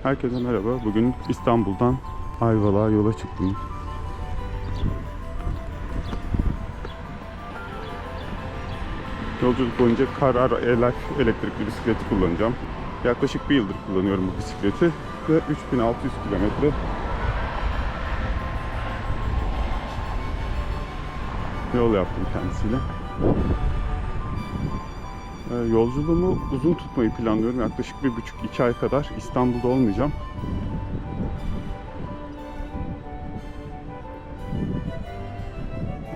Herkese merhaba. Bugün İstanbul'dan Ayvalık'a yola çıktım. Yolculuk boyunca Karar Life elektrikli bisikleti kullanacağım. Yaklaşık bir yıldır kullanıyorum bu bisikleti ve 3600 kilometre. Yol yaptım kendisiyle. Yolculuğumu uzun tutmayı planlıyorum. Yaklaşık 1,5-2 ay kadar İstanbul'da olmayacağım.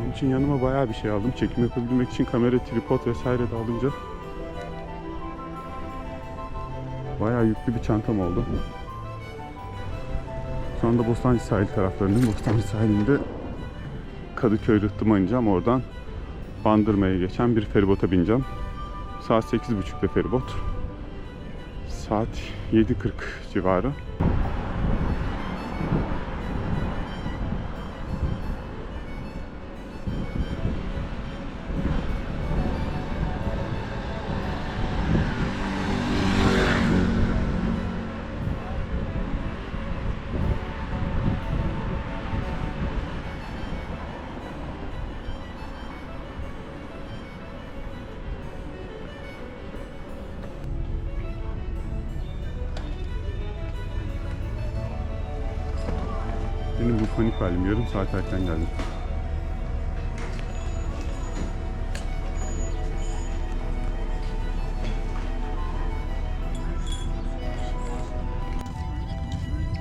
Onun için yanıma bayağı bir şey aldım. Çekim yapabilmek için kamera, tripod vesaire de alınca bayağı yüklü bir çantam oldu. Şu anda Bostancı sahil taraflarındayım. Bostancı sahilinde Kadıköy Rıhtım'a ineceğim. Oradan Bandırma'ya geçen bir feribota bineceğim. Saat 8.30'da feribot. Saat 7.40 civarı. Benim bu panik halim, yarım saat erken geldim.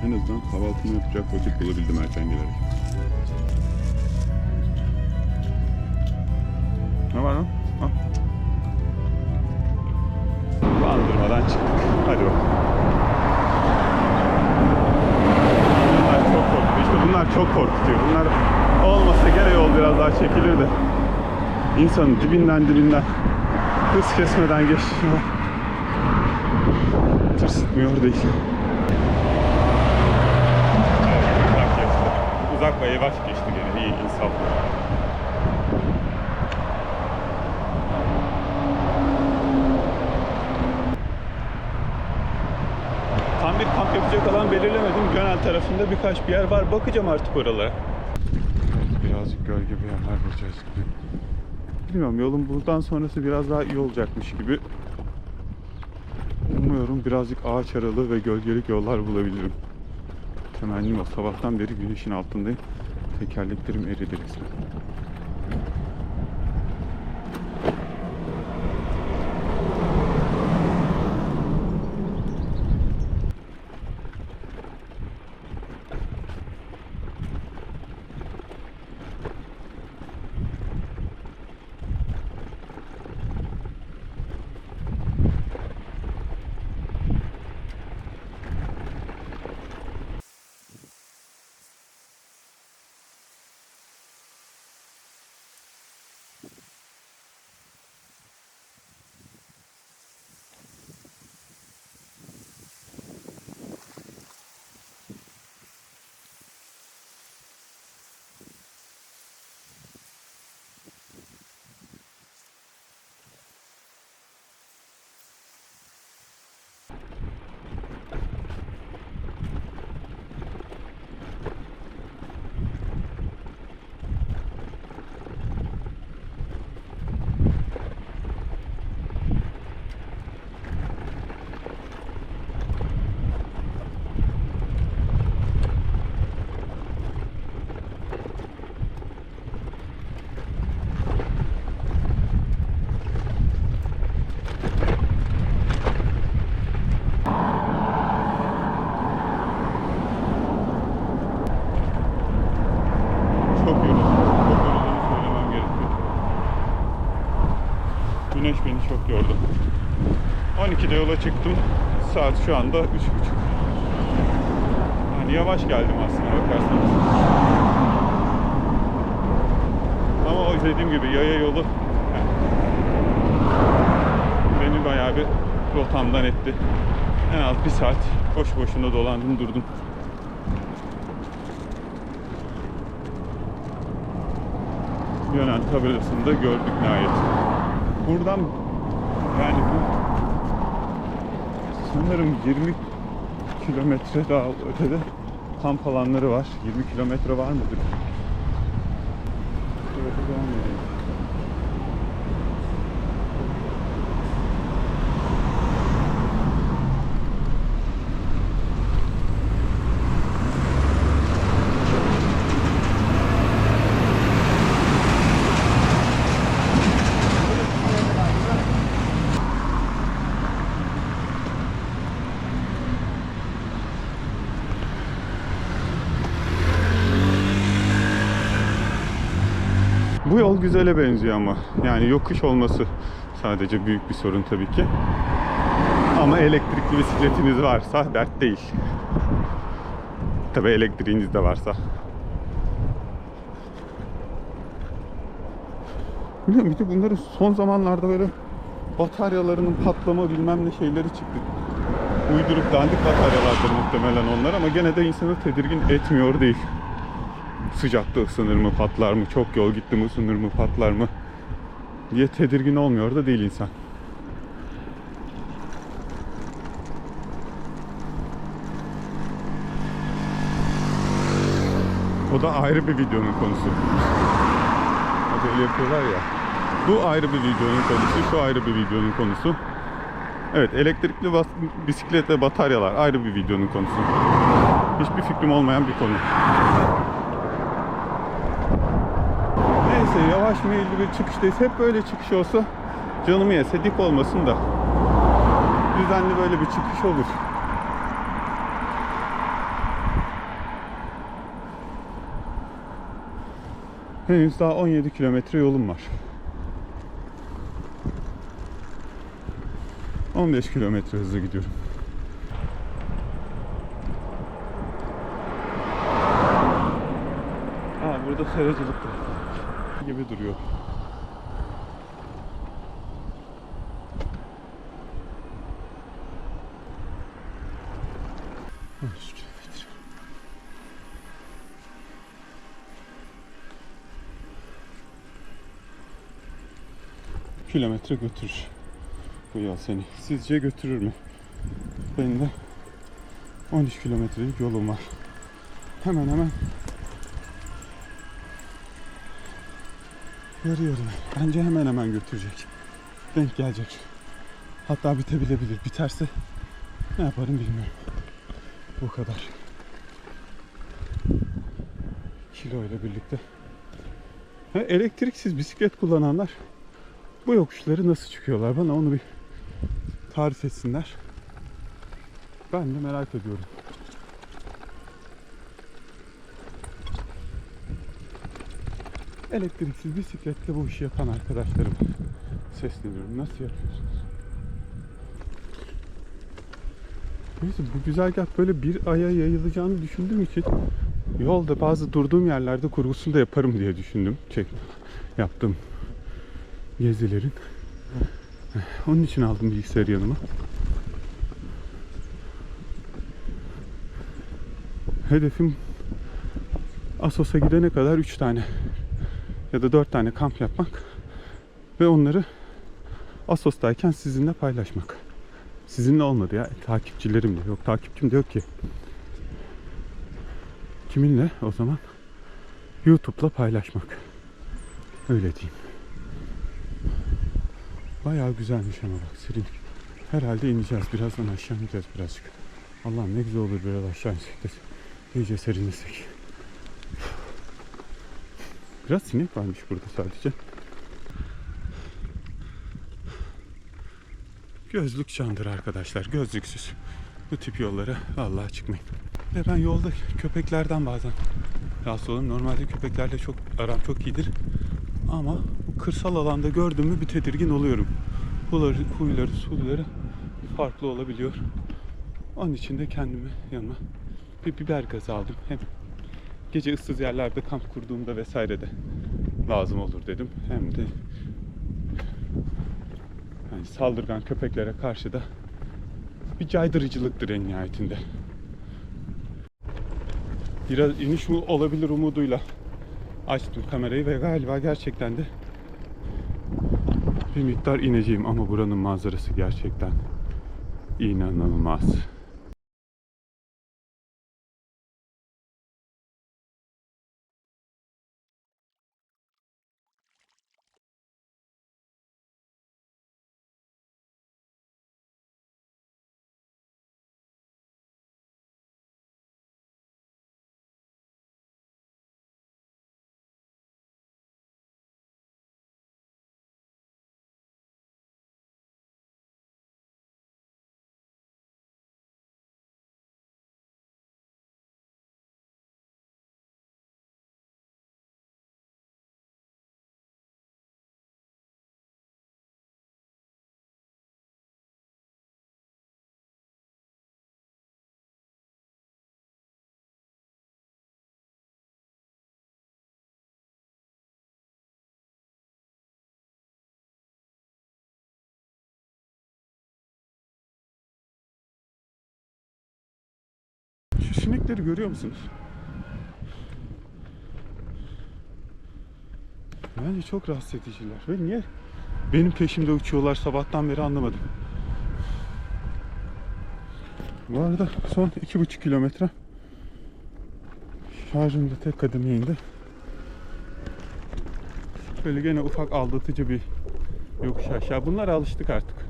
En azından kahvaltımı yapacak vakit bulabildim erken gelerek. Ne var lan? Al. Bandırmadan çıktık. Hadi bakalım. Bunlar çok korkutuyor. Bunlar olmasa gene yol biraz daha çekilir de insanın dibinden hız kesmeden geçiyor. Tırsıtmıyor değil. Uzak ve yavaş geçti gene. İyi, insaflı. Tam bir kamp yapacak alan belirlemedim. Gönel tarafında birkaç bir yer var. Bakacağım artık oralara. Birazcık gölge bir yerler bulacağız gibi. Bilmiyorum, yolun buradan sonrası biraz daha iyi olacakmış gibi. Umuyorum birazcık ağaç aralığı ve gölgelik yollar bulabilirim. Temennim o. Sabahtan beri güneşin altındayım. Tekerleklerim eridi resmen. Güneş beni çok yordu. 12'de yola çıktım. Saat şu anda 3.30. Yani yavaş geldim aslında bakarsanız. Ama o dediğim gibi yaya yolu yani beni bayağı bir rotamdan etti. En az bir saat boş boşuna dolandım durdum. Yönen tabelasını da gördük nihayet. Buradan yani bu sanırım 20 kilometre daha ötede kamp alanları var. 20 kilometre var mıdır? Şöyle devam edelim. Bu yol güzele benziyor ama. Yani yokuş olması sadece büyük bir sorun tabii ki. Ama elektrikli bisikletiniz varsa dert değil. Tabii elektriğiniz de varsa. Bilmiyorum, bir de bunların son zamanlarda böyle bataryalarının patlama bilmem ne şeyleri çıktı. Uydurup dandik bataryalardır muhtemelen onlar ama gene de insanı tedirgin etmiyor değil. Sıcakta ısınır mı, patlar mı, çok yol gitti mi, ısınır mı, patlar mı diye tedirgin olmuyor da değil insan. O da ayrı bir videonun konusu. Böyle yapıyorlar ya. Bu ayrı bir videonun konusu, şu ayrı bir videonun konusu. Evet, elektrikli bisiklet ve bataryalar ayrı bir videonun konusu. Hiçbir fikrim olmayan bir konu. Neyse, yavaş meyilli bir çıkıştayız. Hep böyle çıkış olsa canımı yese, dik olmasın da düzenli böyle bir çıkış olur. Henüz daha 17 kilometre yolum var. 15 kilometre hızla gidiyorum. Burada seracılık gibi duruyor. Kilometre götürür bu yol seni. Sizce götürür mü? Benim de 13 kilometrelik yolum var. Hemen hemen yarı yarıya. Bence hemen hemen götürecek. Denk gelecek. Hatta bitebilebilir. Biterse ne yaparım bilmiyorum. Bu kadar. Kilo ile birlikte. Elektriksiz bisiklet kullananlar bu yokuşları nasıl çıkıyorlar? Bana onu bir tarif etsinler. Ben de merak ediyorum. Elektriksiz bisikletle bu işi yapan arkadaşlarım sesleniyorum. Nasıl yapıyorsunuz? Neyse, bu güzergah böyle bir aya yayılacağını düşündüğüm için yolda bazı durduğum yerlerde kurgusunu da yaparım diye düşündüm. Yaptım gezilerin. Onun için aldım bilgisayarı yanıma. Hedefim Assos'a gidene kadar 3 tane ya da 4 tane kamp yapmak ve onları Assos'tayken sizinle paylaşmak. Sizinle olmadı ya, takipçilerimle. Yok, takipçim de yok ki. Kiminle o zaman? YouTube'la paylaşmak. Öyle diyeyim. Bayağı güzelmiş ama bak, serin. Herhalde ineceğiz. Birazdan aşağı ineceğiz birazcık. Allah'ım ne güzel olur biraz aşağı insek de iyice serinlesek. Biraz sinek varmış burada sadece. Gözlük candır arkadaşlar. Gözlüksüz bu tip yollara vallahi çıkmayın. Ve ben yolda köpeklerden bazen rahatsız olurum. Normalde köpeklerle aram çok iyidir. Ama bu kırsal alanda gördüm mü bir tedirgin oluyorum. Huyları, suyları farklı olabiliyor. Onun için de kendime yanıma bir biber gazı aldım. Hem gece ıssız yerlerde kamp kurduğumda vesaire de lazım olur dedim. Hem de yani saldırgan köpeklere karşı da bir caydırıcılıktır en nihayetinde. Biraz iniş olabilir umuduyla açtım kamerayı ve galiba gerçekten de bir miktar ineceğim ama buranın manzarası gerçekten inanılmaz. sinekleri görüyor musunuz? Bence çok rahatsız ediciler. Ve niye benim peşimde uçuyorlar sabahtan beri anlamadım. Bu arada son 2,5 kilometre şarjım da tek kademeye indi. Böyle gene ufak aldatıcı bir yokuş aşağı. Bunlara alıştık artık.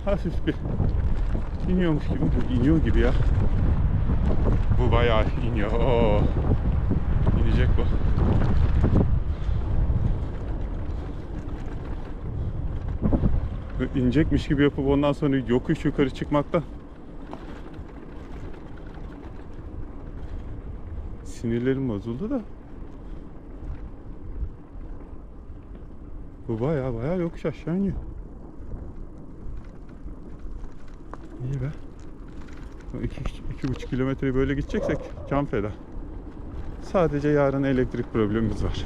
Hafif bir iniyormuş gibi. İniyor gibi ya. Bu bayağı iniyor. Oo. İnecek bu. Böyle inecekmiş gibi yapıp ondan sonra yokuş yukarı çıkmakta sinirlerim bozuldu da. Bu bayağı yokuş aşağı iniyor. İyi be. 2,5 kilometreyi böyle gideceksek can feda. Sadece yarın elektrik problemimiz var.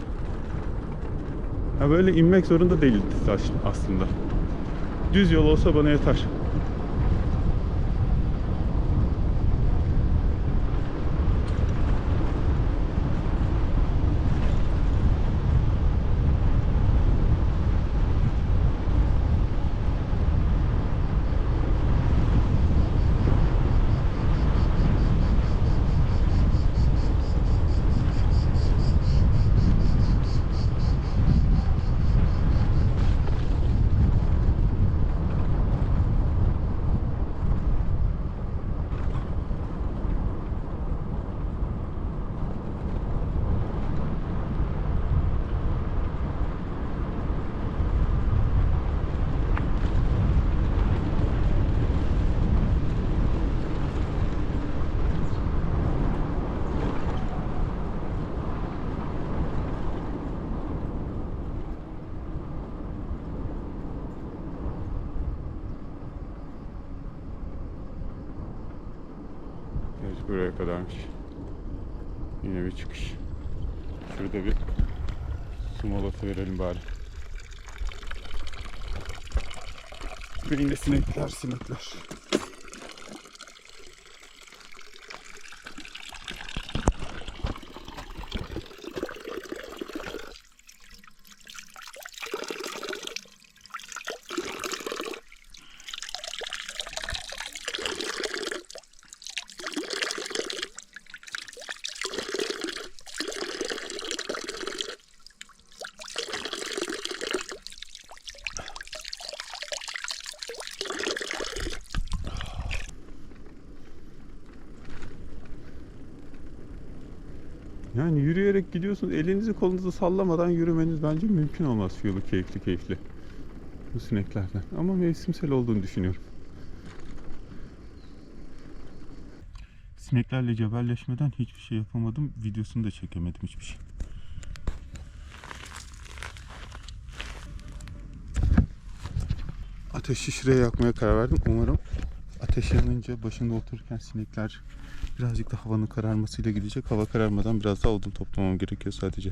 Ya böyle inmek zorunda değiliz aslında. Düz yol olsa bana yeter. Evet, buraya kadarmış. Yine bir çıkış. Şurada bir su molası verelim bari. Ve yine sinekler. Yani yürüyerek gidiyorsunuz, elinizi kolunuzu sallamadan yürümeniz bence mümkün olmaz şu yolu keyifli bu sineklerden. Ama mevsimsel olduğunu düşünüyorum. Sineklerle cebelleşmeden hiçbir şey yapamadım. Videosunu da çekemedim hiçbir şey. Ateşi şuraya yakmaya karar verdim. Umarım ateş yanınca başında otururken sinekler birazcık da havanın kararmasıyla gidecek. Hava kararmadan biraz daha odun toplamam gerekiyor sadece.